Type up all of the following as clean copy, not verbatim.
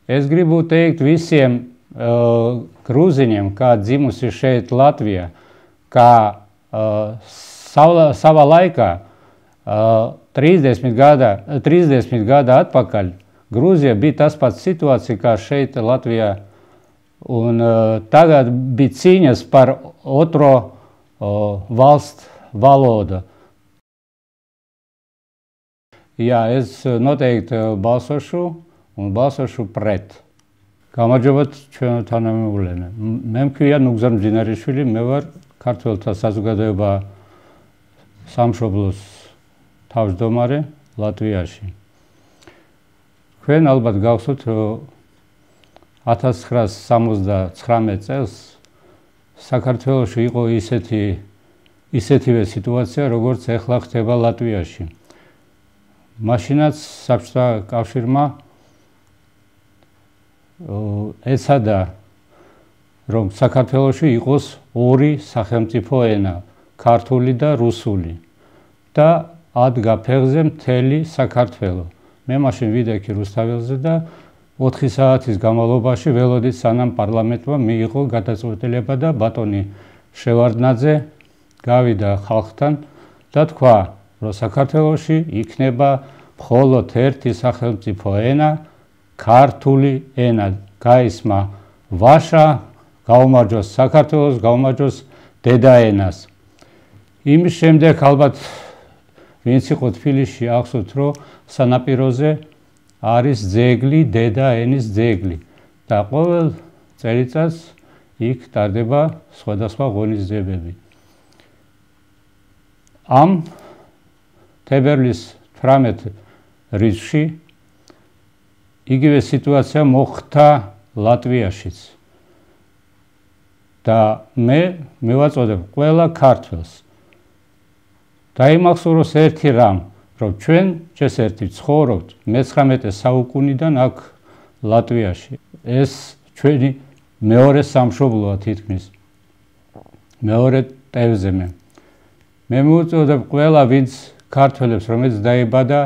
Es gribu teikt visiem grūziņiem, kā dzimusi šeit Latvijā, ka savā laikā 30 gada atpakaļ Grūzija bija tas pats situācija kā šeit Latvijā, un tagad bija cīņas par otro valsts valodu. Jā, es noteikti balsošu un balsošu pret. გამარჯობათ ჩვენ თანამემულენე. მე მქვია ნუგზარ მძინარიშვილი, მე ვარ ქართველთა საზოგადოება სამშობლოს თავმჯდომარე ლატვიაში. Ჩვენ ალბათ გავხსოვთ, რომ 1979 წელს საქართველოში იყო ისეთივე სიტუაცია, როგორც ახლა ხდება ლატვიაში. მაშინაც საბჭოთა კავშირმა ეცადა, რომ საქართველოში იყოს ორი სახელმწიფო ენა, ქართული და რუსული და ადგა ფეხზე მთელი საქართველო. მე მაშინ ვიდექი რუსთაველზე და 4 საათის განმავლობაში ველოდით სანამ პარლამენტმა მიიღო გადაწყვეტილება და ბატონი შევარდნაძე გავიდა ხალხთან და თქვა, რომ საქართველოში იქნება მხოლოდ ერთი სახელმწიფო ენა, ქართული ენა. გაისმა ვაშა, გაუმარჯოს საქართველოს, გაუმარჯოს დედაენას. იმის შემდეგ ალბათ ვინც იყო თბილისში ახსოვთ, რომ სანაპიროზე არის ძეგლი, დედაენის ძეგლი და ყოველ წელიწადს იქ ტარდება სხვადასხვა ღონისძიებები. ამ თებერვლის 18 რიცხვში იგივე სიტუაცია მოხდა ლატვიაშიც. და მე მევაწოდებ ყველა ქართველს დაიმახსოვროს ერთი რამ, რომ ჩვენ ჯერჯერობით ცხოვრობთ მე-19 საუკუნიდან აქ ლატვიაში. ეს ჩვენი მეორე სამშობლოა თითქმის. მეორე ტევზე მე. მე მივუწოდებ ყველა ვინც ქართველებს, რომელიც დაიბადა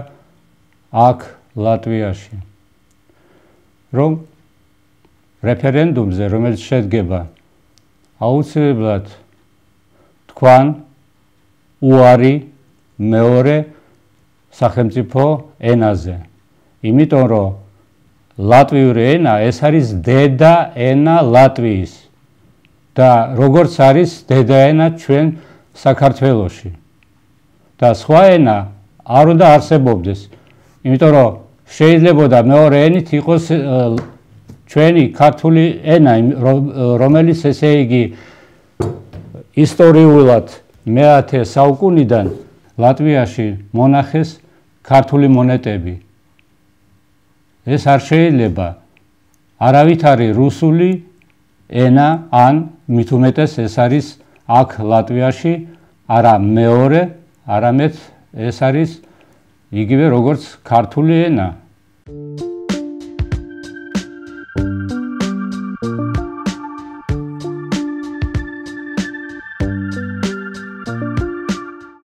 აქ ლატვიაში, რომ რეფერენდუმზე, რომელიც შედგება, აუცილებლად თქვან უარი მეორე სახელმწიფო ენაზე. იმიტომ რომ ლატვიური ენა ეს არის დედა ენა ლატვიის და როგორც არის დედა ენა ჩვენ საქართველოში. და სხვა ენა არ უნდა არსებობდეს. იმიტომ რომ შეიძლება მეორე ენით იყოს ჩვენი ქართული ენა, რომელიც ესე იგი ისტორიულად მე-10 საუკუნიდან ლატვიაში მონახეს ქართული მონეტები. ეს არ შეიძლება არავითარი რუსული ენა, ან მით უმეტეს ეს არის აქ ლატვიაში არა მეორე, არამედ ეს არის იგივე როგორც ქართული ენა.